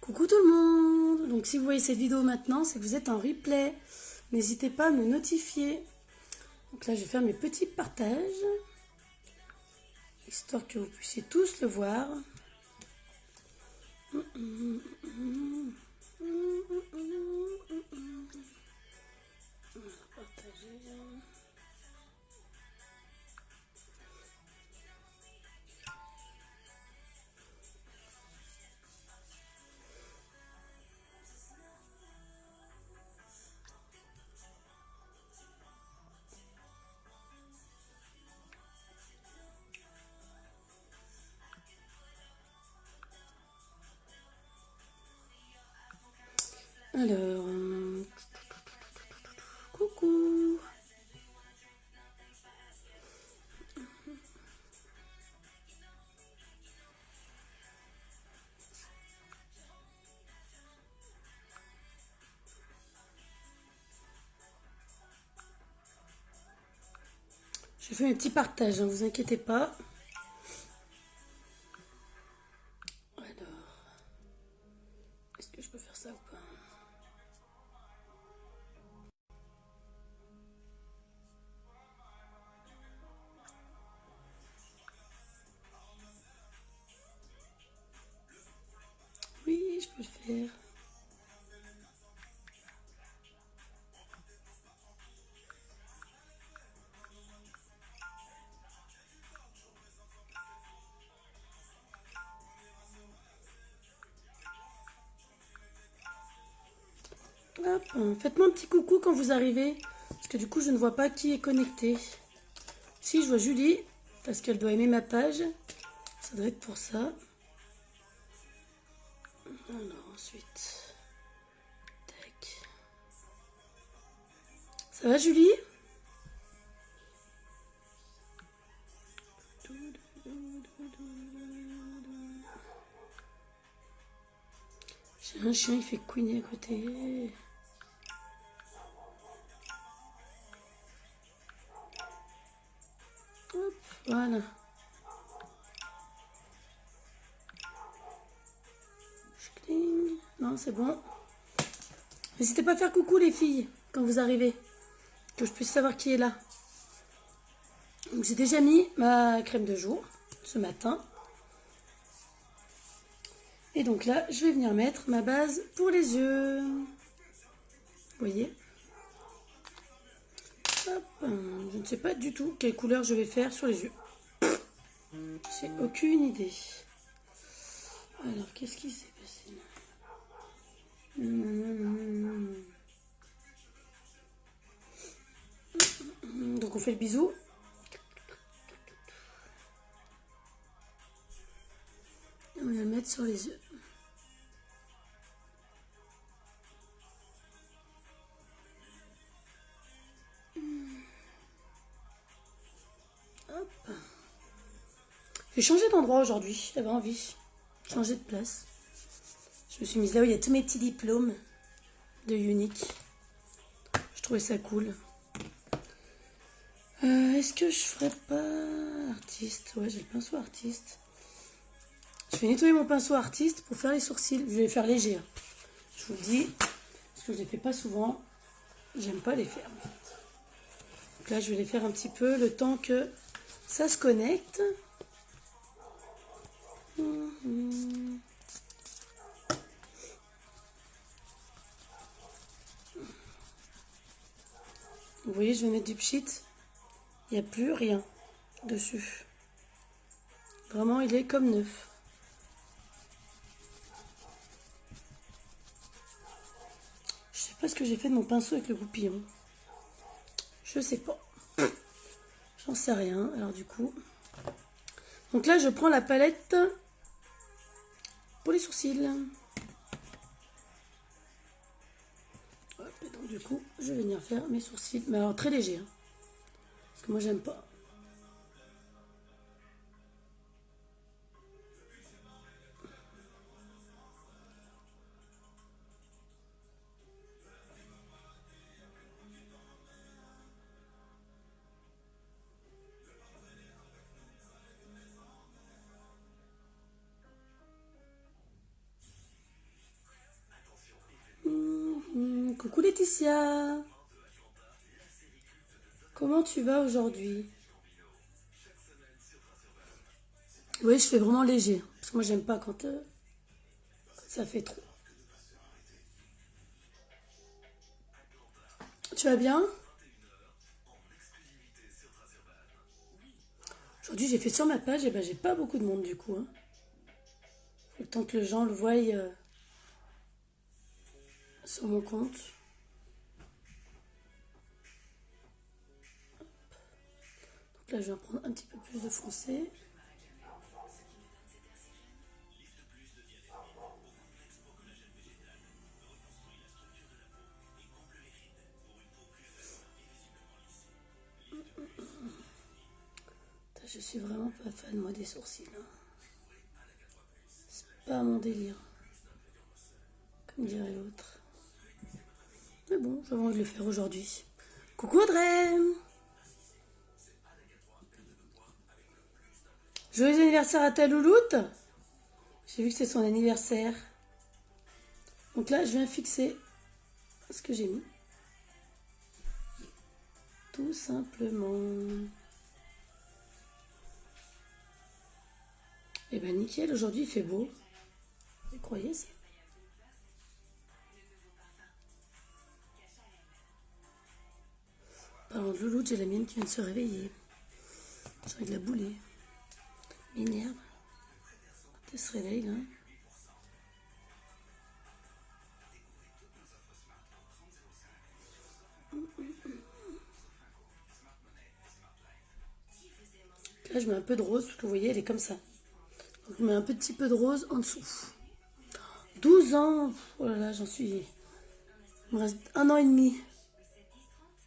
Coucou tout le monde! Donc si vous voyez cette vidéo maintenant, c'est que vous êtes en replay. N'hésitez pas à me notifier. Donc là, je vais faire mes petits partages, histoire que vous puissiez tous le voir. On va partager. Alors, coucou! Je fais mes petits partages, ne vous inquiétez pas. Alors, est-ce que je peux faire ça ou pas? Oui, je peux le faire. Hop, faites-moi un petit coucou quand vous arrivez, parce que du coup je ne vois pas qui est connecté. Si, je vois Julie, parce qu'elle doit aimer ma page, ça doit être pour ça. Alors ensuite, tac. Ça va Julie? J'ai un chien, il fait couiner à côté. Hop, voilà. Non, c'est bon. N'hésitez pas à faire coucou les filles quand vous arrivez, que je puisse savoir qui est là. Donc j'ai déjà mis ma crème de jour ce matin. Et donc là, je vais venir mettre ma base pour les yeux. Vous voyez? Hop, je ne sais pas du tout quelle couleur je vais faire sur les yeux. J'ai aucune idée. Alors, qu'est-ce qui s'est passé? Donc on fait le bisou. Et on va le mettre sur les yeux. Hop. J'ai changé d'endroit aujourd'hui, j'avais envie. Changer de place. Je me suis mise là où il y a tous mes petits diplômes de Unique. Je trouvais ça cool. Est-ce que je ferais pas artiste? Ouais, j'ai le pinceau artiste. Je vais nettoyer mon pinceau artiste pour faire les sourcils. Je vais les faire léger. Hein. Je vous le dis, parce que je les fais pas souvent. J'aime pas les faire. En fait. Donc là, je vais les faire un petit peu le temps que ça se connecte. Vous voyez, je vais mettre du pchit. Il n'y a plus rien dessus. Vraiment, il est comme neuf. Je sais pas ce que j'ai fait de mon pinceau avec le goupillon. Je sais pas. J'en sais rien. Alors du coup... Donc là, je prends la palette pour les sourcils. Hop, et donc du coup, je vais venir faire mes sourcils. Mais alors très léger. Hein, parce que moi, j'aime pas. Coucou Laetitia. Comment tu vas aujourd'hui? Oui, je fais vraiment léger. Parce que moi, j'aime pas quand ça fait trop. Tu vas bien? Aujourd'hui, j'ai fait sur ma page, et ben j'ai pas beaucoup de monde du coup, hein. Faut le temps que les gens le voient sur mon compte. Donc là, je vais en prendre un petit peu plus de foncé. Putain, je suis vraiment pas fan, moi, des sourcils, hein. C'est pas mon délire, comme dirait l'autre. Mais bon, j'avais envie de le faire aujourd'hui. Coucou Audrey! Joyeux anniversaire à ta louloute! J'ai vu que c'est son anniversaire. Donc là, je viens fixer ce que j'ai mis. Tout simplement. Et ben nickel, aujourd'hui il fait beau. Vous croyez ça? Parlant de louloute, j'ai la mienne qui vient de se réveiller. J'ai envie de la bouler. M'énerve. Elle se réveille là. Là, je mets un peu de rose, parce que vous voyez, elle est comme ça. Donc, je mets un petit peu de rose en dessous. 12 ans, oh là là, j'en suis. Il me reste 1 an et demi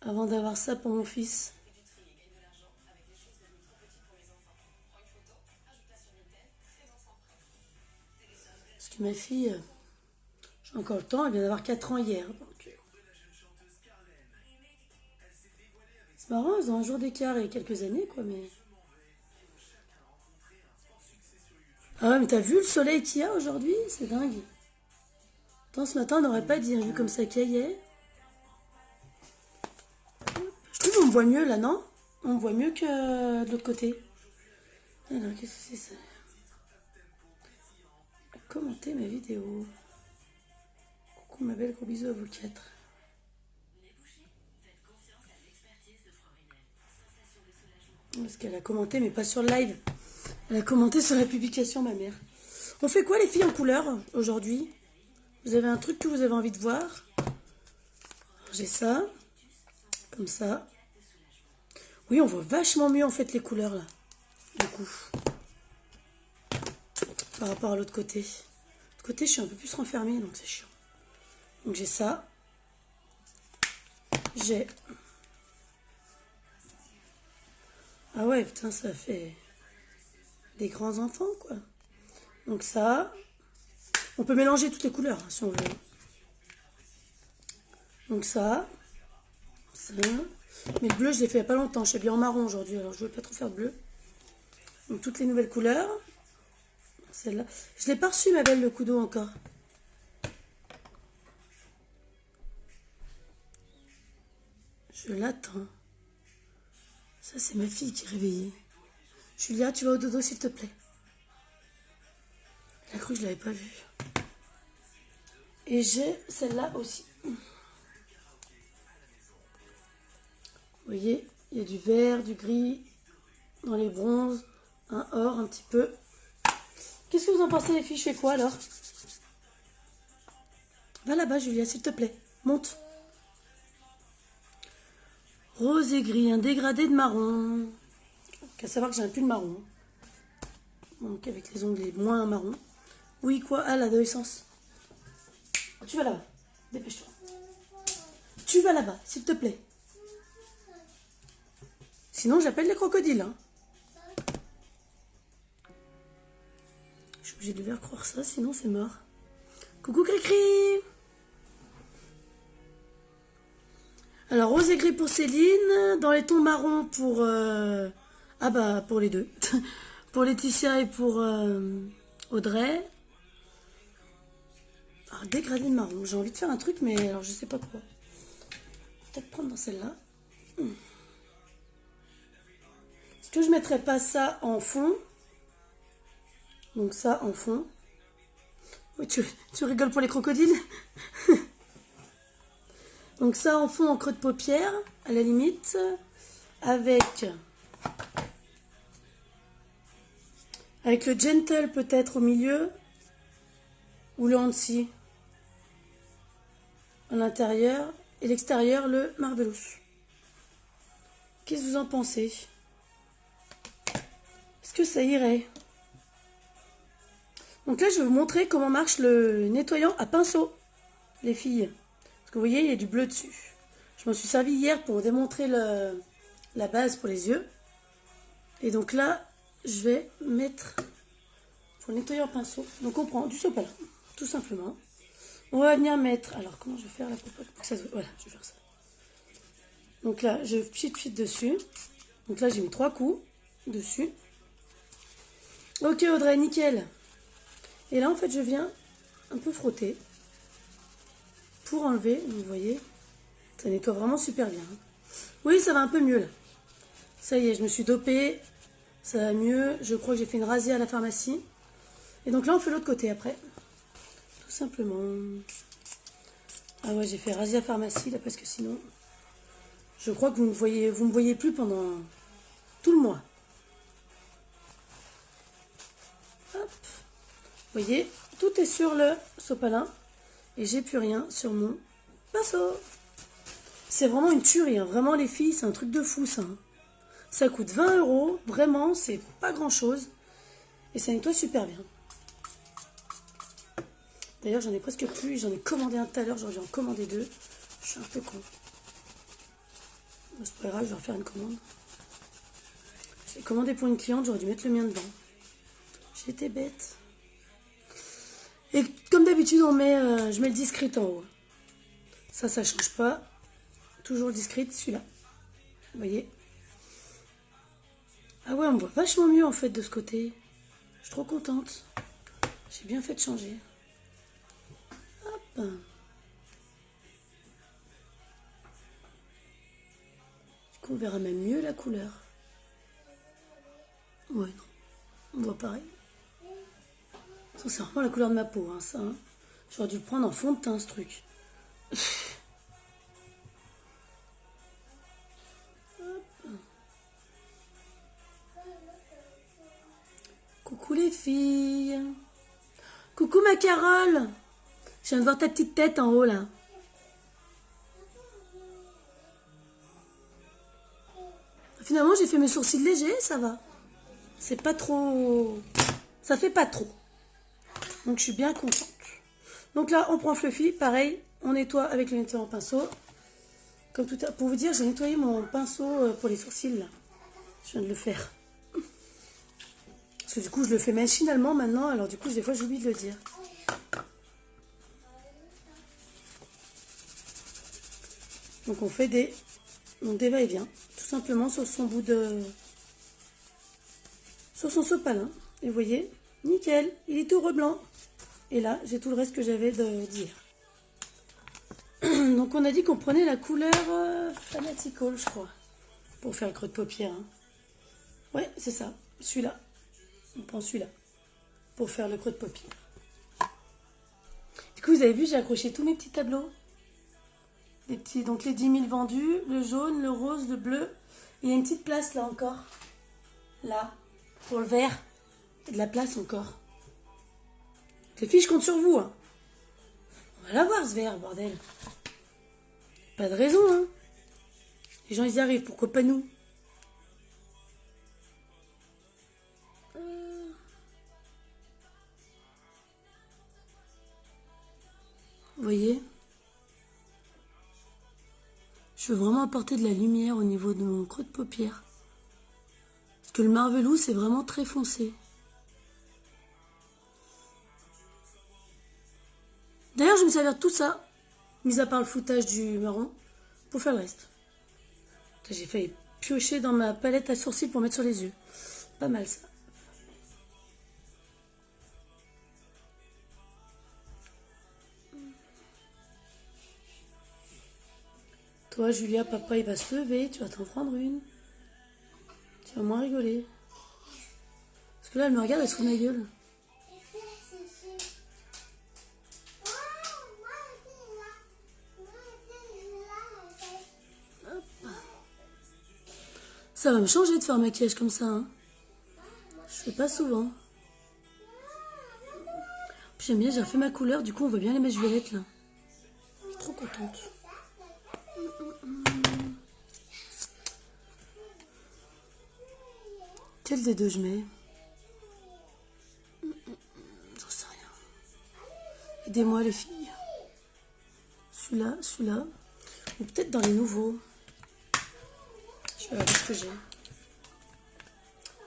avant d'avoir ça pour mon fils. Parce que ma fille, j'ai encore le temps, elle vient d'avoir 4 ans hier. Donc, c'est marrant, ils ont un jour d'écart et quelques années, quoi, mais. Ah ouais, mais t'as vu le soleil qu'il y a aujourd'hui? C'est dingue. Attends, ce matin, on n'aurait pas dit, hein, vu comme ça caillait. Je trouve qu'on me voit mieux là, non? On me voit mieux que de l'autre côté. Alors, qu'est-ce que c'est ça? Commentez ma vidéo. Coucou ma belle, gros bisous à vous 4. Parce qu'elle a commenté, mais pas sur le live. Elle a commenté sur la publication, ma mère. On fait quoi les filles en couleur aujourd'hui? Vous avez un truc que vous avez envie de voir? J'ai ça. Comme ça. Oui, on voit vachement mieux en fait les couleurs là. Du coup. Par rapport à l'autre côté. De l'autre côté, je suis un peu plus renfermée, donc c'est chiant. Donc j'ai ça. J'ai... Ah ouais, putain, ça fait des grands enfants, quoi. Donc ça... On peut mélanger toutes les couleurs, hein, si on veut. Donc ça... Mais le bleu, je l'ai fait il n'y a pas longtemps. Je suis bien en marron aujourd'hui, alors je ne veux pas trop faire de bleu. Donc toutes les nouvelles couleurs. Celle-là. Je ne l'ai pas reçue, ma belle, le coup d'eau encore. Je l'attends. Ça, c'est ma fille qui est réveillée. Julia, tu vas au dodo, s'il te plaît. Elle a cru que je ne l'avais pas vue. Et j'ai celle-là aussi. Vous voyez, il y a du vert, du gris, dans les bronzes, un or un petit peu. Qu'est-ce que vous en pensez les filles? Je fais quoi alors? Va là-bas Julia, s'il te plaît. Monte. Rose et gris, un dégradé de marron. Qu'à savoir que j'ai un pull marron. Donc avec les onglets moins marron. Oui quoi? Ah l'adolescence. Tu vas là-bas. Dépêche-toi. Tu vas là-bas, s'il te plaît. Sinon, j'appelle les crocodiles. Hein. Je suis obligée de lui faire croire ça, sinon c'est mort. Coucou Cricri. Alors, rose et gris pour Céline. Dans les tons marrons pour... Ah bah, pour les deux. Pour Laetitia et pour Audrey. Ah, dégradé de marron. J'ai envie de faire un truc, mais alors je sais pas quoi. Peut-être prendre dans celle-là. Est-ce que je mettrais pas ça en fond? Donc ça en fond. Oui, tu rigoles pour les crocodiles? Donc ça en fond en creux de paupière, à la limite. Avec le gentle peut-être au milieu. Ou le Hansi à l'intérieur. Et l'extérieur, le Marvelous. Qu'est-ce que vous en pensez? Est-ce que ça irait? Donc là, je vais vous montrer comment marche le nettoyant à pinceau, les filles. Parce que vous voyez, il y a du bleu dessus. Je m'en suis servi hier pour démontrer la base pour les yeux. Et donc là, je vais mettre pour le nettoyant pinceau. Donc on prend du sopalin, tout simplement. On va venir mettre... Alors, comment je vais faire la popote pour que ça se... Voilà, je vais faire ça. Donc là, je pchit dessus. Donc là, j'ai mis 3 coups dessus. Ok, Audrey, nickel. Et là, en fait, je viens un peu frotter pour enlever. Vous voyez, ça nettoie vraiment super bien. Oui, ça va un peu mieux, là. Ça y est, je me suis dopée. Ça va mieux. Je crois que j'ai fait une razzia à la pharmacie. Et donc là, on fait l'autre côté après. Tout simplement. Ah ouais, j'ai fait razzia pharmacie, là, parce que sinon... Je crois que vous me voyez plus pendant tout le mois. Hop. Vous voyez, tout est sur le sopalin. Et j'ai plus rien sur mon pinceau. C'est vraiment une tuerie, hein. Vraiment les filles, c'est un truc de fou ça. Ça coûte 20 €, vraiment, c'est pas grand chose. Et ça nettoie super bien. D'ailleurs, j'en ai presque plus, j'en ai commandé un tout à l'heure, j'aurais dû en commander 2. Je suis un peu con. C'est pas grave, je vais refaire une commande. J'ai commandé pour une cliente, j'aurais dû mettre le mien dedans. J'étais bête. Et comme d'habitude, je mets le discret en haut. Ça change pas. Toujours le discret, celui-là. Vous voyez? Ah ouais, on me voit vachement mieux en fait de ce côté. Je suis trop contente. J'ai bien fait de changer. Hop. Du coup, on verra même mieux la couleur. Ouais, non. On voit pareil. Ça, c'est vraiment la couleur de ma peau, hein, ça. Hein. J'aurais dû le prendre en fond de teint, ce truc. Coucou les filles. Coucou ma Carole. Je viens de voir ta petite tête en haut, là. Finalement, j'ai fait mes sourcils légers, ça va. C'est pas trop... Ça fait pas trop. Donc, je suis bien contente. Donc là, on prend Fluffy. Pareil, on nettoie avec le nettoyant pinceau. Comme tout à l'heure. Pour vous dire, j'ai nettoyé mon pinceau pour les sourcils, là. Je viens de le faire. Parce que du coup, je le fais machinalement maintenant. Alors du coup, des fois, j'oublie de le dire. Donc, on fait des va-et-vient. Tout simplement sur son bout de... Sur son sopalin. Et vous voyez, nickel. Il est tout reblanc. Et là, j'ai tout le reste que j'avais d'hier. Donc, on a dit qu'on prenait la couleur Fanatical, je crois. Pour faire le creux de paupière. Hein. Ouais, c'est ça. Celui-là. On prend celui-là. Pour faire le creux de paupière. Du coup, vous avez vu, j'ai accroché tous mes petits tableaux. Les petits, donc les 10 000 vendus, le jaune, le rose, le bleu. Il y a une petite place là encore. Là, pour le vert. Il y a de la place encore. Les filles, je compte sur vous. Hein. On va l'avoir ce vert, bordel. Pas de raison, hein. Les gens, ils y arrivent, pourquoi pas nous? Vous voyez? Je veux vraiment apporter de la lumière au niveau de mon creux de paupière. Parce que le Marvelous, c'est vraiment très foncé. D'ailleurs, je me sers de tout ça, mis à part le floutage du marron, pour faire le reste. J'ai failli piocher dans ma palette à sourcils pour mettre sur les yeux. Pas mal ça. Toi, Julia, papa, il va se lever. Tu vas t'en prendre une. Tu vas moins rigoler. Parce que là, elle me regarde, elle se fout de ma gueule. Ça va me changer de faire un maquillage comme ça. Hein. Je fais pas souvent. Puis j'aime bien, j'ai refait ma couleur. Du coup, on voit bien les mèches violettes là. Je suis trop contente. Quel des deux je mets? J'en sais rien. Aidez-moi les filles. Celui-là, celui-là. Ou peut-être dans les nouveaux. Je vais regarder ce que j'ai.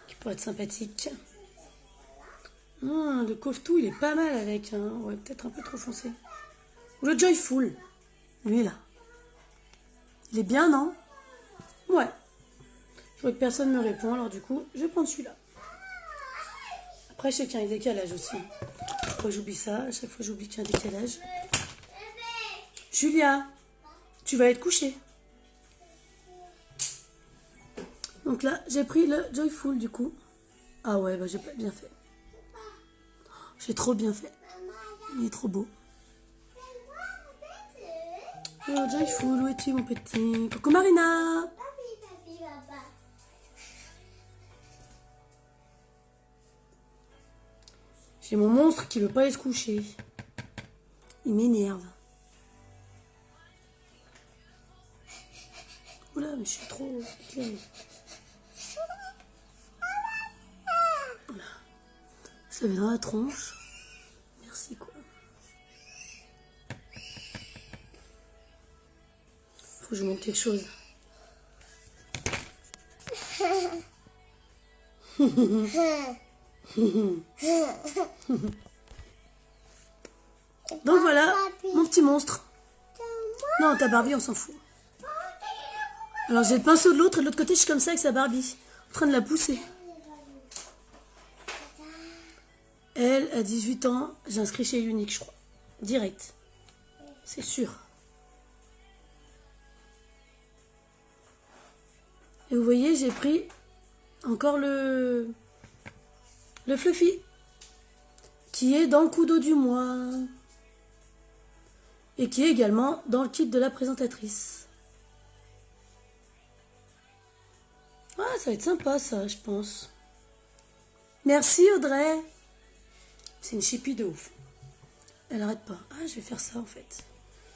Qui pourrait être sympathique. Le Koftou, il est pas mal avec. Hein. Ouais, peut-être un peu trop foncé. Ou le Joyful. Lui là. Il est bien, non? Ouais. Je vois que personne ne me répond, alors du coup, je vais prendre celui-là. Après, je sais qu'il y a un décalage aussi. Pourquoi j'oublie ça? À chaque fois, j'oublie qu'il y a un décalage. Julia, tu vas être couchée. Donc là, j'ai pris le Joyful du coup. Ah ouais, bah j'ai pas bien fait. J'ai trop bien fait. Il est trop beau. Oh, Joyful, où es-tu mon petit? Coucou Marina. J'ai mon monstre qui veut pas aller se coucher. Il m'énerve. Oula, mais je suis trop éclairée. Voilà. Je l'avais dans la tronche. Merci quoi. Faut que je montre quelque chose. Donc voilà, mon petit monstre. Non, ta Barbie, on s'en fout. Alors j'ai le pinceau de l'autre et de l'autre côté, je suis comme ça avec sa Barbie. En train de la pousser. Elle, à 18 ans, j'ai inscrit chez Unique, je crois. Direct. C'est sûr. Et vous voyez, j'ai pris encore le Fluffy. Qui est dans le coup d'eau du mois. Et qui est également dans le kit de la présentatrice. Ah, ça va être sympa ça, je pense. Merci Audrey. C'est une chipie de ouf. Elle arrête pas. Ah, je vais faire ça en fait.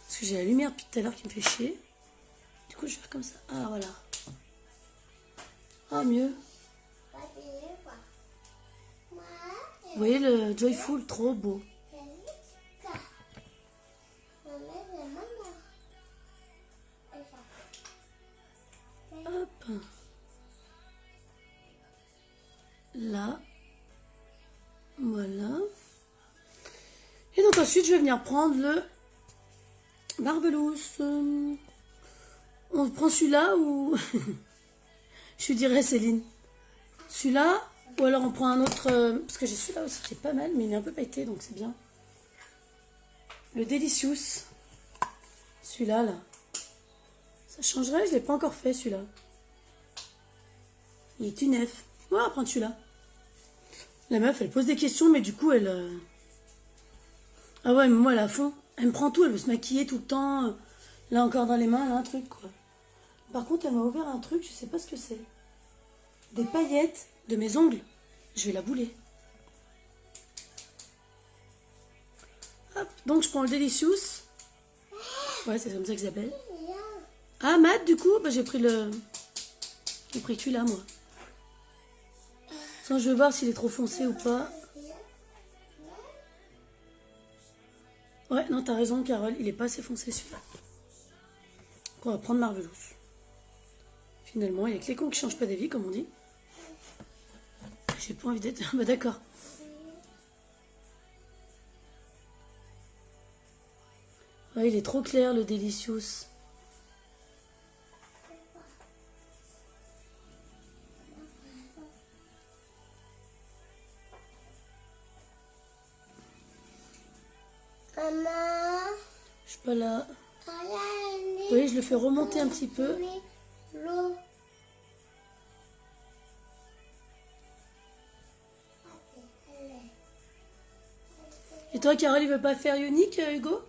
Parce que j'ai la lumière depuis tout à l'heure qui me fait chier. Du coup, je vais faire comme ça. Ah, voilà. Ah, mieux. Vous voyez le Joyful, trop beau. Hop. Là. Voilà. Et donc ensuite, je vais venir prendre le Marvelous. On prend celui-là ou... Je dirais Céline. Celui-là, ou alors on prend un autre... parce que j'ai celui-là aussi qui est pas mal, mais il est un peu pailleté, donc c'est bien. Le Delicious. Celui-là, là. Ça changerait, je ne l'ai pas encore fait, celui-là. Il est une F. On va prendre celui-là. La meuf, elle pose des questions, mais du coup, elle... Ah ouais, mais moi, elle est à fond. Elle me prend tout, elle veut se maquiller tout le temps. Là, encore dans les mains, elle a un truc, quoi. Par contre, elle m'a ouvert un truc, je sais pas ce que c'est. Des paillettes de mes ongles. Je vais la bouler. Hop, donc je prends le Delicious. Ouais, c'est comme ça que ça s'appelle. Ah, mat, du coup, bah, j'ai pris celui-là, moi. Sans, je vais voir s'il est trop foncé ou pas. Ouais, non, t'as raison, Carole, il est pas assez foncé, celui-là. Donc, on va prendre Marvelous. Finalement, il y a que les cons qui changent pas d'avis, comme on dit. J'ai pas envie d'être... Bah d'accord. Ouais, il est trop clair, le Delicious. Maman. Je suis pas là. voyez, je le fais remonter un petit peu. Et toi, Carole, il veut pas faire unique, Hugo?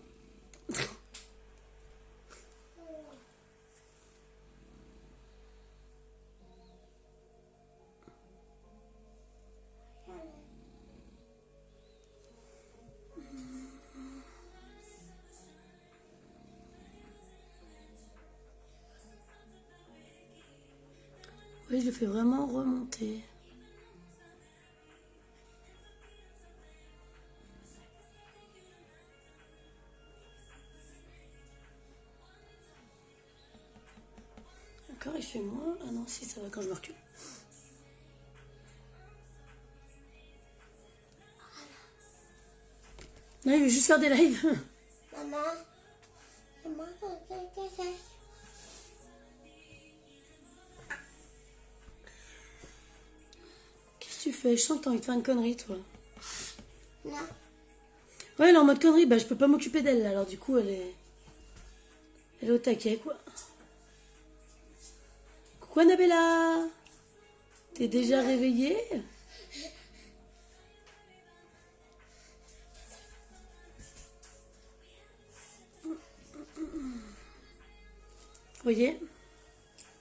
Oui, je le fais vraiment remonter. D'accord, il fait moins. Ah non, si, ça va quand je me recule. Non, il veut juste faire des lives. Maman, maman, Qu'est-ce que tu fais? Je sens que t'as envie de faire une connerie, toi. non. Ouais, elle est en mode connerie. Bah, je peux pas m'occuper d'elle, là. Alors, du coup, elle est au taquet, quoi. Coucou, Annabella. T'es déjà réveillée? Vous voyez?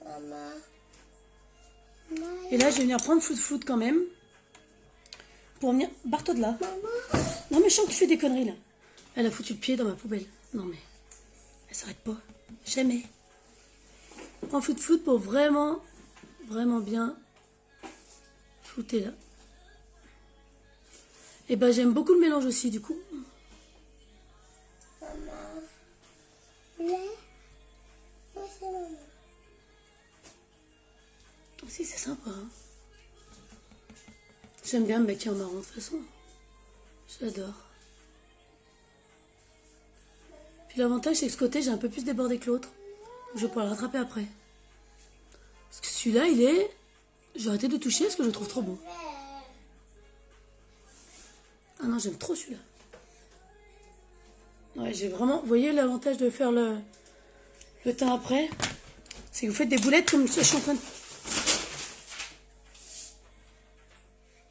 Maman. Et là, je vais venir prendre Flout quand même. Pour venir... Barre-toi de là. Maman. Non, mais je sens que tu fais des conneries, là. Elle a foutu le pied dans ma poubelle. Non, mais... Elle s'arrête pas. Jamais. Prends Flout pour vraiment, vraiment bien flouter, là. Et ben, j'aime beaucoup le mélange aussi, du coup. Maman. Là. Où c'est maman? Aussi, c'est sympa, hein. J'aime bien me maquiller en marron, de toute façon. J'adore. Puis l'avantage, c'est que ce côté, j'ai un peu plus débordé que l'autre. Je vais pouvoir le rattraper après. Parce que celui-là, il est... J'ai arrêté de toucher parce que je le trouve trop beau. Ah non, j'aime trop celui-là. Ouais, j'ai vraiment... Vous voyez l'avantage de faire le teint après? C'est que vous faites des boulettes comme ça, je suis en train de...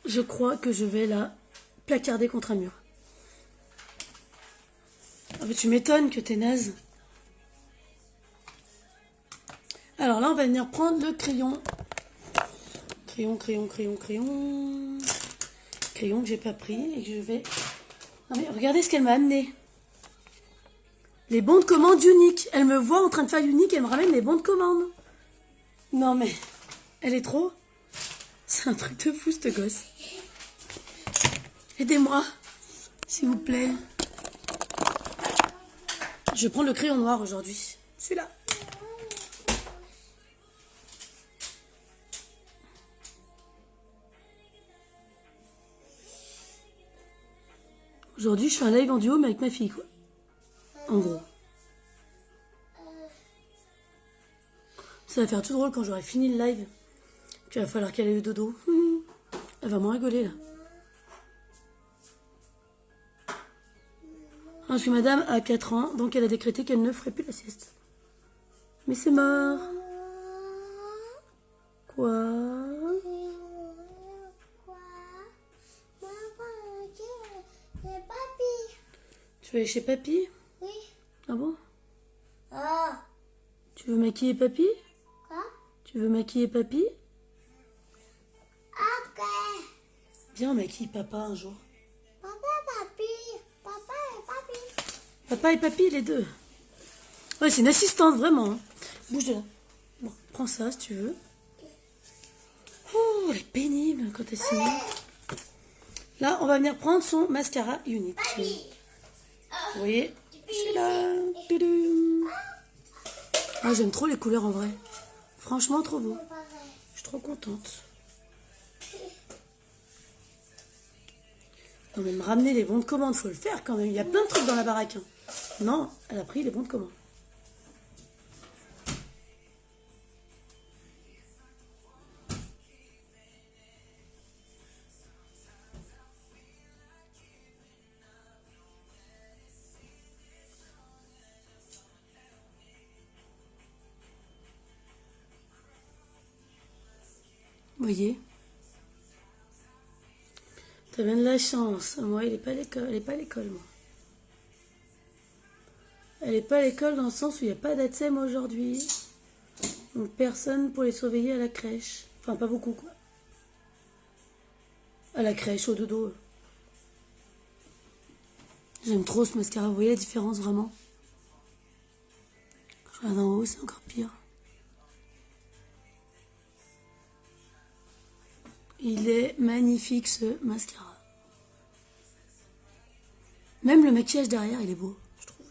Je crois que je vais la placarder contre un mur. Ah bah tu m'étonnes que t'es naze. Alors là, on va venir prendre le crayon. Crayon que j'ai pas pris et que je vais... Non mais regardez ce qu'elle m'a amené. Les bons de commande uniques. Elle me voit en train de faire unique et elle me ramène les bons de commande. Non mais... Elle est trop... C'est un truc de fou, cette gosse. Aidez-moi, s'il vous plaît. Je vais prendre le crayon noir aujourd'hui. Celui-là. Aujourd'hui, je fais un live en duo, mais avec ma fille, quoi. En gros. Ça va faire tout drôle quand j'aurai fini le live. Puis il va falloir qu'elle ait le dodo. Elle va m'en rigoler, là. Parce que madame a 4 ans, donc elle a décrété qu'elle ne ferait plus la sieste. Mais c'est mort. Quoi? C'est papy. Tu vas aller chez papy? Oui. Ah bon? Ah. Tu veux maquiller papy? Quoi? Tu veux maquiller papy? Ok. Viens, on maquille papa un jour. Papa, papy. Papa et papy. Papa et papy, les deux. Ouais, c'est une assistante, vraiment. Hein. Bouge de là. Bon, prends ça si tu veux. Oh, elle est pénible quand elle signe. Là, on va venir prendre son mascara unique. Vous voyez? C'est là. Ah, j'aime trop les couleurs en vrai. Franchement, trop beau. Je suis trop contente. Non, mais me ramener les bons de commande, faut le faire quand même. Il y a plein de trucs dans la baraque. Hein. Non, elle a pris les bons de commande. voyez? T'as bien de la chance. Moi, il est pas à l'école. Elle est pas à l'école, moi. Elle est pas à l'école dans le sens où il n'y a pas d'ATSEM aujourd'hui. Donc personne pour les surveiller à la crèche. Enfin, pas beaucoup, quoi. À la crèche, au dodo. J'aime trop ce mascara. Vous voyez la différence, vraiment? Je regarde en haut, c'est encore pire. Il est magnifique, ce mascara. Même le maquillage derrière, il est beau, je trouve.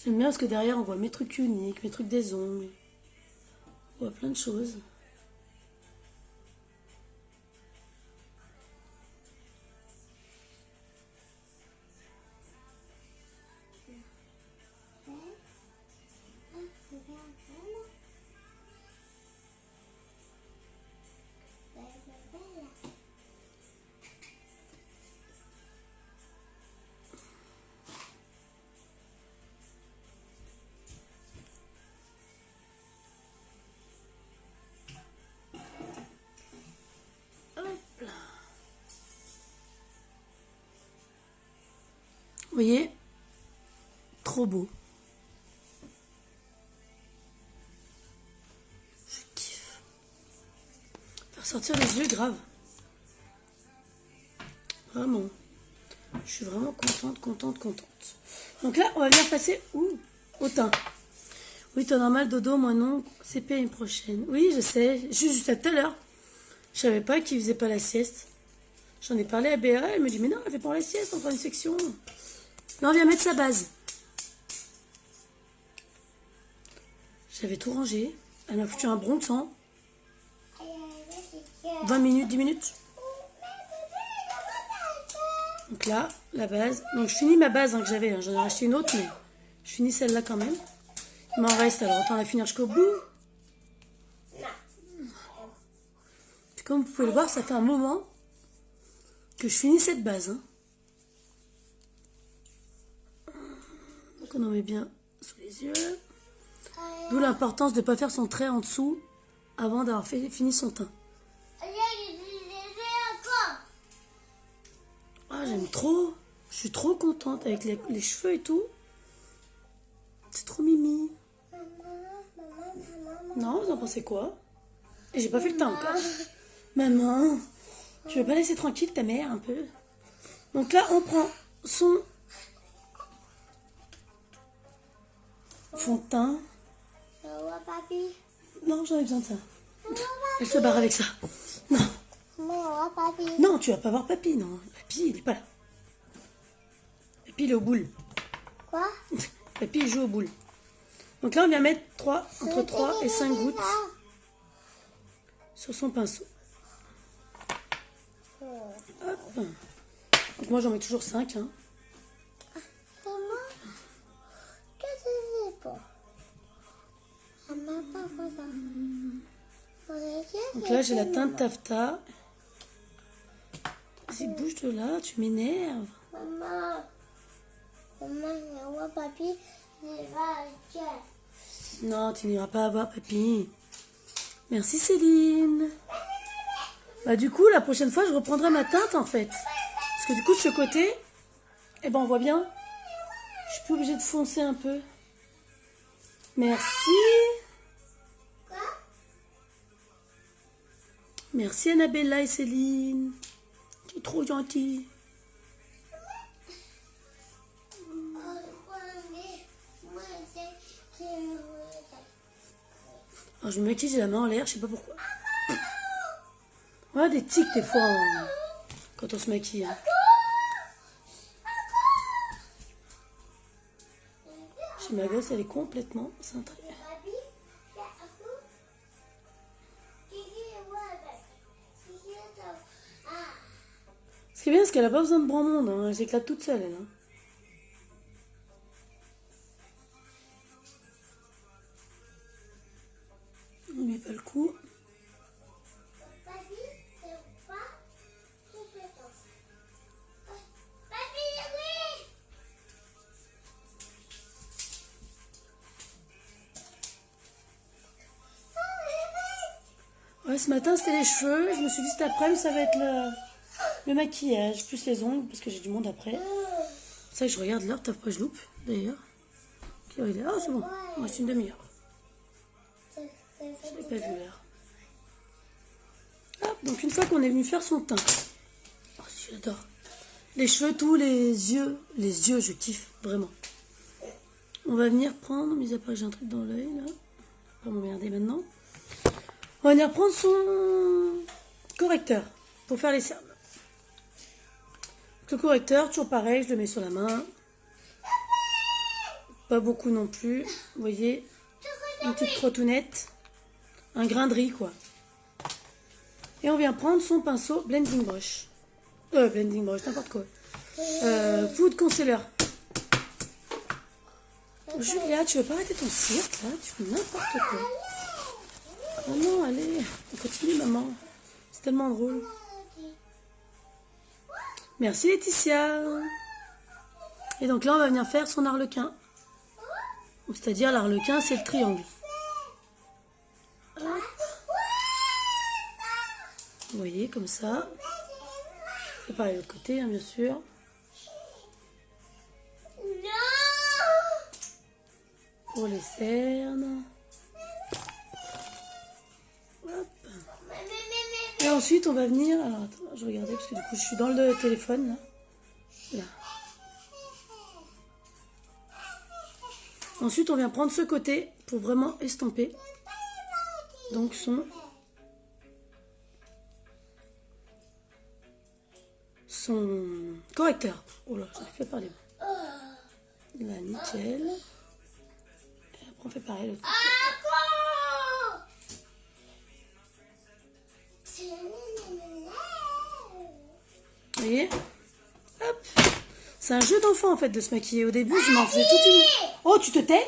J'aime bien parce que derrière, on voit mes trucs uniques, mes trucs des ongles. On voit plein de choses. Hop là. Vous voyez? Trop beau. Je kiffe. Faire sortir les yeux, grave. Vraiment. Je suis vraiment contente. Donc là, on va venir passer au teint. Oui, temps normal, dodo, moi non. CP une prochaine. Oui, je sais. Juste à tout à l'heure. Je savais pas qu'il faisait pas la sieste. J'en ai parlé à Béa. Elle me dit, mais non, elle fait pas la sieste, on prend une section. Non, on vient mettre sa base. J'avais tout rangé. Elle m'a foutu un bronçant. 20 minutes, 10 minutes. Donc là, la base. Donc je finis ma base que j'avais. J'en ai racheté une autre, mais je finis celle-là quand même. Il m'en reste, alors autant la finir jusqu'au bout. Puis comme vous pouvez le voir, ça fait un moment que je finis cette base. Donc on en met bien sous les yeux. D'où l'importance de ne pas faire son trait en dessous avant d'avoir fini son teint. Ah, j'aime trop. Je suis trop contente avec les cheveux et tout. C'est trop mimi. Non, vous en pensez quoi? Et j'ai pas fait le teint encore. Maman, tu veux pas laisser tranquille ta mère un peu? Donc là, on prend son fond de teint. Non, j'en ai besoin de ça. Elle se barre avec ça. Non. Non, tu vas pas voir papy, non. Papy, il est pas là. Papy, il est au boule. Quoi? Papy, il joue au boule. Donc là, on vient mettre entre 3 et 5 gouttes sur son pinceau. Hop. Donc moi, j'en mets toujours 5. Hein. Qu'est-ce que c'est pour? Donc là, j'ai la teinte taffetas. Vas-y, bouge de là, tu m'énerves. Maman, je vois papy, il va à Non, tu n'iras pas voir papy. Merci Céline. Bah du coup, la prochaine fois, je reprendrai ma teinte en fait. Parce que du coup, de ce côté, eh ben on voit bien. Je suis plus obligée de foncer un peu. Merci. Merci Annabella et Céline. C'est trop gentil. Alors, je me maquille, j'ai la main en l'air, je sais pas pourquoi. On a des tics des fois quand on se maquille. Hein. Chez ma gosse, elle est complètement cintrée. Ce qui est bien, c'est qu'elle n'a pas besoin de grand monde. Hein. Elle s'éclate toute seule, elle. Hein. On met pas le coup. Ouais, ce matin, c'était les cheveux. Je me suis dit, cet après-midi, ça va être le maquillage, plus les ongles, parce que j'ai du monde après. C'est ça que je regarde l'heure, t'as pas je loupe, d'ailleurs. Oh, c'est bon, il reste une demi-heure. Je n'ai pas vu l'heure. Hop, donc une fois qu'on est venu faire son teint. Oh, si, j'adore. Les cheveux, tous les yeux, je kiffe, vraiment. On va venir prendre, mis à part que j'ai un truc dans l'œil, là. On va m'emmerder maintenant. On va venir prendre son correcteur pour faire les cernes. Le correcteur, toujours pareil, je le mets sur la main. Pas beaucoup non plus. Vous voyez, une petite trottounette. Un grain de riz, quoi. Et on vient prendre son pinceau blending brush. Blending brush, n'importe quoi. Poudre concealer. Julia, tu veux pas arrêter ton cirque, là? Tu fais n'importe quoi. Oh non, allez, on continue, maman. C'est tellement drôle. Merci, Laetitia. Et donc là, on va venir faire son arlequin. C'est-à-dire, l'arlequin, c'est le triangle. Hop. Vous voyez, comme ça. C'est pareil de l'autre côté, hein, bien sûr. Pour les cernes. Hop. Et ensuite, on va venir... Alors, attends, je regardais parce que du coup, je suis dans le téléphone. Là. Ensuite, on vient prendre ce côté pour vraiment estomper. Donc, son correcteur. Oh là, j'arrive fait par les mains. Là, nickel. Et après, on fait pareil l'autre côté. Vous voyez? Hop. C'est un jeu d'enfant en fait de se maquiller. Au début, je m'en faisais toute une... Oh, tu te tais?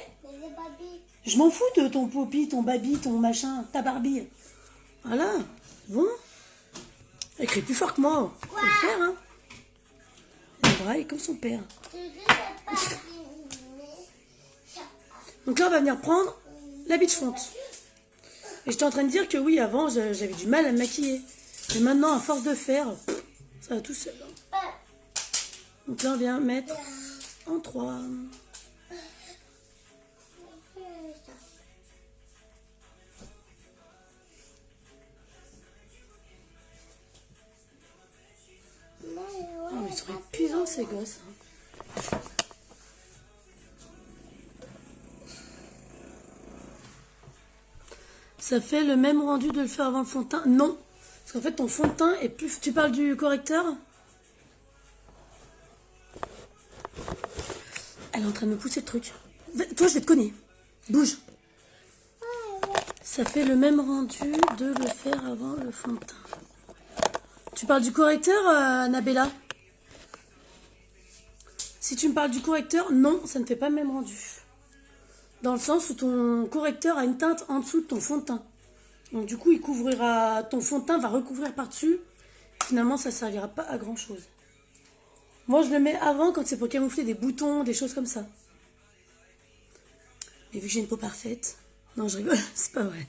Je m'en fous de ton popi, ton baby, ton machin, ta Barbie. Voilà. Bon. Écris plus fort que moi. Faut le faire, hein. Le bras est comme son père. Donc là, on va venir prendre la beach front. Et j'étais en train de dire que oui, avant, j'avais du mal à me maquiller. Mais maintenant, à force de faire, ça va tout seul. Donc là, on vient mettre en 3. Oh, mais ils sont épuisants, ces gosses. Hein. Ça fait le même rendu de le faire avant le fond de teint? Non. Parce qu'en fait, ton fond de teint est plus... Tu parles du correcteur? Elle est en train de me pousser le truc. Toi, je vais te cogner. Bouge. Ça fait le même rendu de le faire avant le fond de teint. Tu parles du correcteur, Annabella? Si tu me parles du correcteur, non, ça ne fait pas le même rendu. Dans le sens où ton correcteur a une teinte en dessous de ton fond de teint. Donc du coup, il couvrira, ton fond de teint va recouvrir par-dessus. Finalement, ça ne servira pas à grand-chose. Moi, je le mets avant quand c'est pour camoufler des boutons, des choses comme ça. Mais vu que j'ai une peau parfaite... Non, je rigole, c'est pas vrai.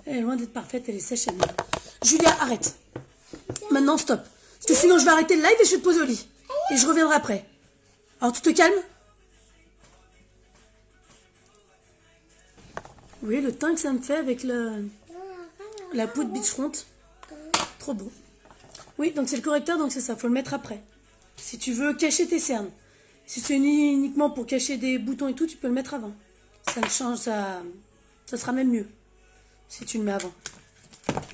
Elle est loin d'être parfaite, elle est sèche, elle me... Julia, arrête. Maintenant, stop. Parce que sinon, je vais arrêter le live et je vais te poser au lit. Et je reviendrai après. Alors, tu te calmes? Vous voyez le teint que ça me fait avec la poudre beach front. Trop beau. Oui, donc c'est le correcteur, donc c'est ça, faut le mettre après. Si tu veux cacher tes cernes. Si c'est uniquement pour cacher des boutons et tout, tu peux le mettre avant. Ça ne change, ça sera même mieux. Si tu le mets avant.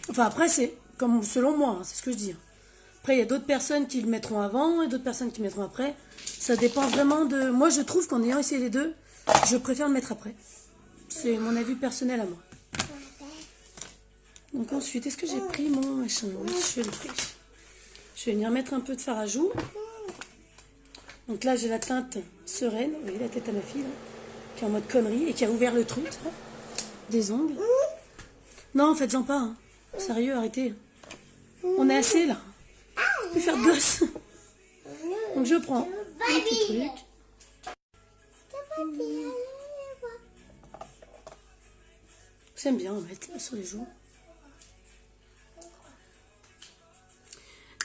Enfin après, c'est comme selon moi, hein, c'est ce que je dis. Après, il y a d'autres personnes qui le mettront avant et d'autres personnes qui le mettront après. Ça dépend vraiment de... Moi, je trouve qu'en ayant essayé les deux, je préfère le mettre après. C'est mon avis personnel à moi. Donc ensuite, est-ce que j'ai pris mon machin? Oui, je l'ai pris. Je vais venir mettre un peu de fard à joues. Donc là, j'ai la teinte sereine. Vous voyez la tête à ma fille, là, qui est en mode connerie et qui a ouvert le truc, là, des ongles. Non, faites-en pas. Hein. Sérieux, arrêtez. On est assez, là. Je peux faire de gosse. Donc je prends un petit truc. J'aime bien en mettre là, sur les joues.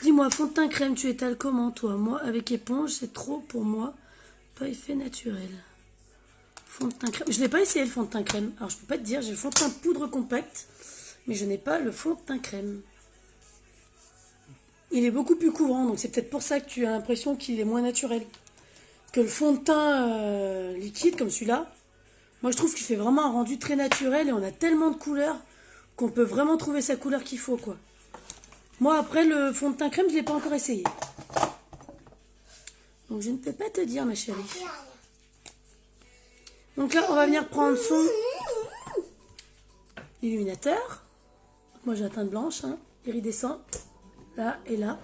Dis-moi, fond de teint crème, tu étales comment toi? Moi, avec éponge, c'est trop pour moi. Pas effet naturel. Fond de teint crème. Je n'ai pas essayé le fond de teint crème. Alors, je peux pas te dire, j'ai le fond de teint poudre compact. Mais je n'ai pas le fond de teint crème. Il est beaucoup plus couvrant, donc c'est peut-être pour ça que tu as l'impression qu'il est moins naturel. Que le fond de teint liquide, comme celui-là, moi je trouve qu'il fait vraiment un rendu très naturel et on a tellement de couleurs qu'on peut vraiment trouver sa couleur qu'il faut, quoi. Moi, après, le fond de teint crème, je ne l'ai pas encore essayé. Donc, je ne peux pas te dire, ma chérie. Donc là, on va venir prendre son illuminateur. Donc, moi, j'ai la teinte blanche, hein, iridescent. Là et là.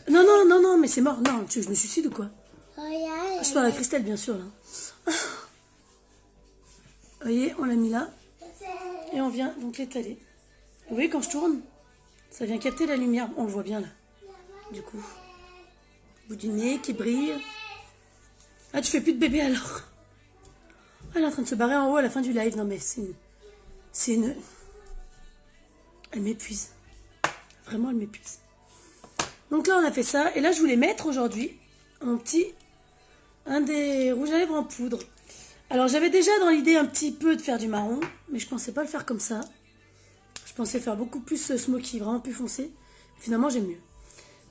Non, non, non, non, mais c'est mort. Non, je me suicide ou quoi? Je parle à Christelle, bien sûr, là. Vous voyez, on l'a mis là. Et on vient donc l'étaler. Vous voyez, quand je tourne, ça vient capter la lumière. On le voit bien, là. Du coup. Au bout du nez qui brille. Ah, tu fais plus de bébé, alors? Elle est en train de se barrer en haut à la fin du live. Non, mais c'est une... Elle m'épuise. Vraiment, elle m'épuise. Donc là, on a fait ça. Et là, je voulais mettre aujourd'hui un des rouges à lèvres en poudre. Alors, j'avais déjà dans l'idée un petit peu de faire du marron, mais je pensais pas le faire comme ça. Je pensais faire beaucoup plus smoky, vraiment plus foncé. Finalement, j'aime mieux.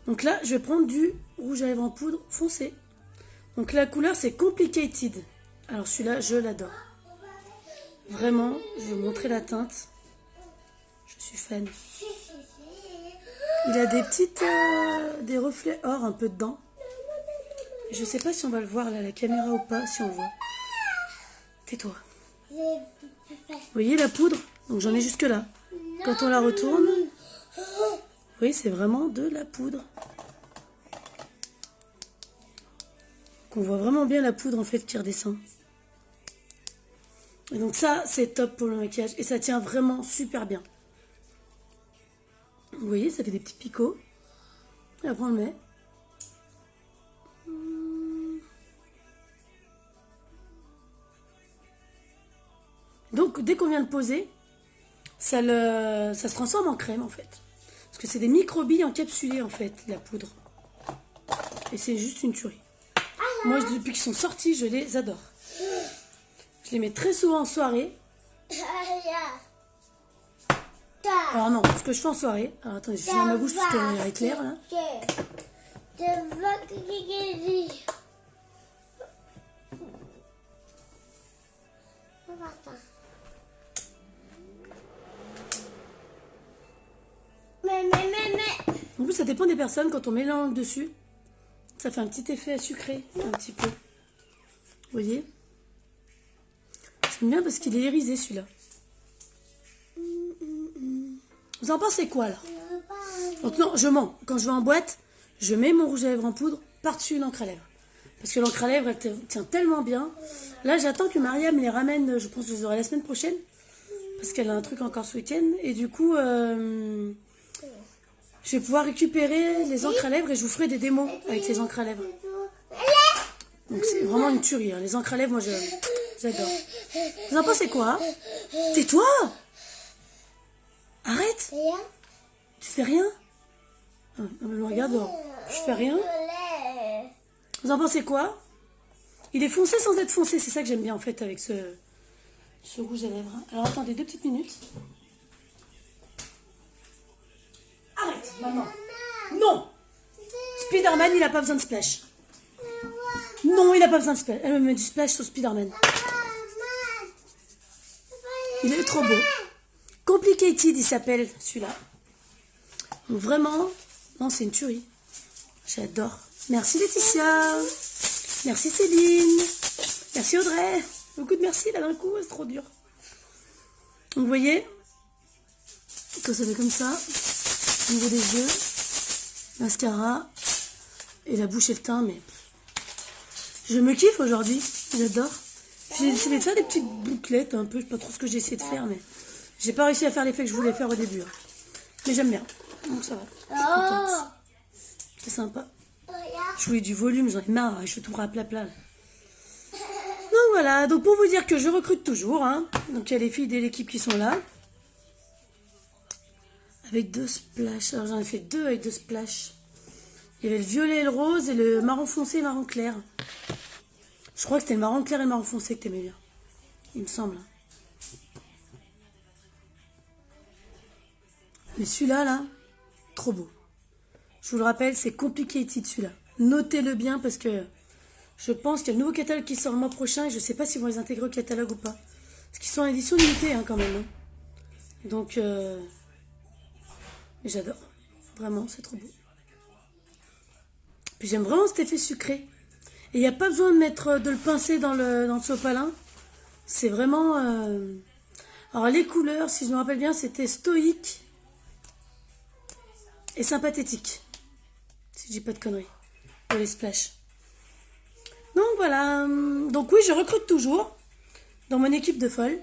Donc là, je vais prendre du rouge à lèvres en poudre foncé. Donc la couleur, c'est Complicated. Alors celui-là, je l'adore. Vraiment, je vais vous montrer la teinte. Je suis fan. Il a des petites... des reflets or un peu dedans. Je sais pas si on va le voir là, la caméra ou pas, si on le voit. Tais-toi. Vous voyez la poudre? Donc j'en ai jusque là. Quand on la retourne, oui, c'est vraiment de la poudre. On voit vraiment bien la poudre en fait qui redescend. Et donc ça, c'est top pour le maquillage. Et ça tient vraiment super bien. Vous voyez, ça fait des petits picots. Et après on le met. Donc dès qu'on vient le poser, ça se transforme en crème en fait. Parce que c'est des microbilles encapsulées en fait, la poudre. Et c'est juste une tuerie. Moi, depuis qu'ils sont sortis, je les adore. Je les mets très souvent en soirée. Alors non, ce que je fais en soirée... Alors attendez, je viens à ma bouche parce qu'elle est claire là. En plus, ça dépend des personnes. Quand on met la langue dessus, ça fait un petit effet sucré, un petit peu. Vous voyez? J'aime bien parce qu'il est irisé celui-là. Vous en pensez quoi là? Donc non, je mens. Quand je vais en boîte, je mets mon rouge à lèvres en poudre par-dessus l'encre à lèvres. Parce que l'encre à lèvres, elle tient tellement bien. Là, j'attends que Maria me les ramène. Je pense que je les aurai la semaine prochaine. Parce qu'elle a un truc encore ce week-end. Et du coup, je vais pouvoir récupérer les encres à lèvres et je vous ferai des démos avec les encres à lèvres. Donc c'est vraiment une tuerie. Hein. Les encres à lèvres, moi j'adore. Vous en pensez quoi? Tais-toi! Arrête! Tu fais rien? Ah, elle me regarde dehors. Je fais rien? Vous en pensez quoi? Il est foncé sans être foncé. C'est ça que j'aime bien en fait avec ce rouge à lèvres. Alors attendez 2 petites minutes. Arrête, maman. Non! Spider-Man, il n'a pas besoin de splash. Non, il n'a pas besoin de splash. Elle me met du splash sur Spider-Man. Il est trop beau. Complicated, il s'appelle celui-là. Donc vraiment, non, c'est une tuerie. J'adore. Merci Laetitia. Merci Céline. Merci Audrey. Beaucoup de merci là d'un coup, c'est trop dur. Donc vous voyez, quand ça fait comme ça, au niveau des yeux, mascara, et la bouche et le teint, mais je me kiffe aujourd'hui, j'adore. J'ai essayé de faire des petites bouclettes un peu, je sais pas trop ce que j'ai essayé de faire, mais j'ai pas réussi à faire l'effet que je voulais faire au début. Hein. Mais j'aime bien, donc ça va, je suis contente. C'est sympa. Je voulais du volume, j'en ai marre, je suis tout à plat. Donc voilà, donc pour vous dire que je recrute toujours, hein. Donc il y a les filles de l'équipe qui sont là. Avec 2 splashs, alors j'en ai fait 2 avec 2 splashs. Il y avait le violet et le rose et le marron foncé et le marron clair. Je crois que c'était le marron clair et le marron foncé que t'aimais bien. Il me semble. Mais celui-là, là, trop beau. Je vous le rappelle, c'est Complicated celui-là. Notez-le bien parce que je pense qu'il y a le nouveau catalogue qui sort le mois prochain et je ne sais pas s'ils vont les intégrer au catalogue ou pas. Parce qu'ils sont en édition limitée hein, quand même. Hein. Donc, mais j'adore. Vraiment, c'est trop beau. Puis j'aime vraiment cet effet sucré. Et il n'y a pas besoin de le pincer dans le sopalin. C'est vraiment... Alors les couleurs, si je me rappelle bien, c'était stoïque et sympathétique. Si je dis pas de conneries. Pour les splash. Donc voilà. Donc oui, je recrute toujours dans mon équipe de folles.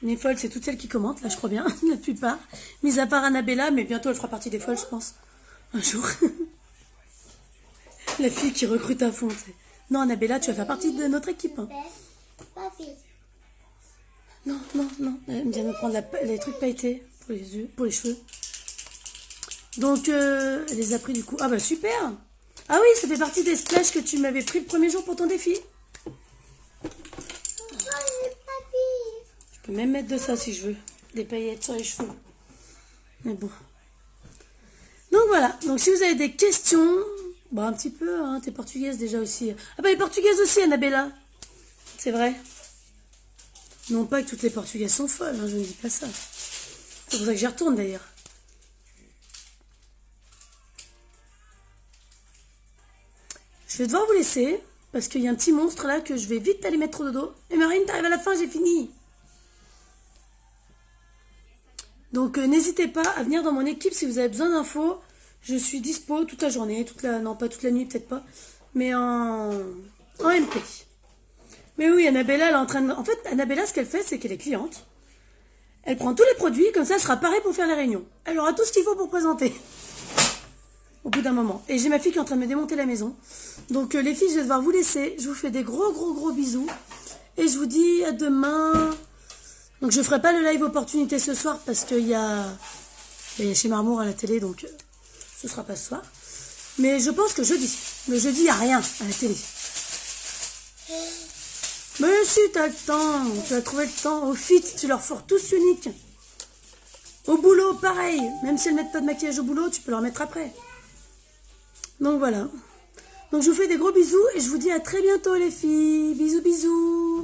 Les folles, c'est toutes celles qui commentent, là je crois bien, la plupart. Mis à part Annabella, mais bientôt elle fera partie des folles, je pense. Un jour. La fille qui recrute à fond. T'sais. Non, Annabella, tu vas faire partie de notre équipe. Hein. Papi. Non, non, non. Elle vient de prendre les trucs pailletés pour les yeux, pour les cheveux. Donc, elle les a pris du coup. Ah bah super. Ah oui, ça fait partie des splashes que tu m'avais pris le premier jour pour ton défi. Papi. Je peux même mettre de ça si je veux. Des paillettes sur les cheveux. Mais bon. Donc voilà. Donc si vous avez des questions... Bon, un petit peu, hein, t'es portugaise déjà aussi. Ah bah les portugaises aussi, Annabella. C'est vrai. Non pas que toutes les portugaises sont folles, hein, je ne dis pas ça. C'est pour ça que j'y retourne d'ailleurs. Je vais devoir vous laisser, parce qu'il y a un petit monstre là que je vais vite aller mettre au dodo. Et Marine, t'arrives à la fin, j'ai fini. Donc n'hésitez pas à venir dans mon équipe si vous avez besoin d'infos. Je suis dispo toute la journée, non pas toute la nuit, peut-être pas, mais en MP. Mais oui, Annabella, elle est en train de... En fait, Annabella, ce qu'elle fait, c'est qu'elle est cliente. Elle prend tous les produits, comme ça, elle sera parée pour faire les réunions. Elle aura tout ce qu'il faut pour présenter. Au bout d'un moment. Et j'ai ma fille qui est en train de me démonter la maison. Donc les filles, je vais devoir vous laisser. Je vous fais des gros bisous. Et je vous dis à demain. Donc je ferai pas le live opportunité ce soir parce qu'il y a chez Marmour à la télé, donc... Ce sera pas ce soir. Mais je pense que jeudi. Le jeudi, il n'y a rien à la télé. Mais si, tu as le temps. Tu as trouvé le temps. Au fit, tu leur feras tous uniques. Au boulot, pareil. Même si elles ne mettent pas de maquillage au boulot, tu peux leur mettre après. Donc voilà. Donc je vous fais des gros bisous et je vous dis à très bientôt les filles. Bisous, bisous.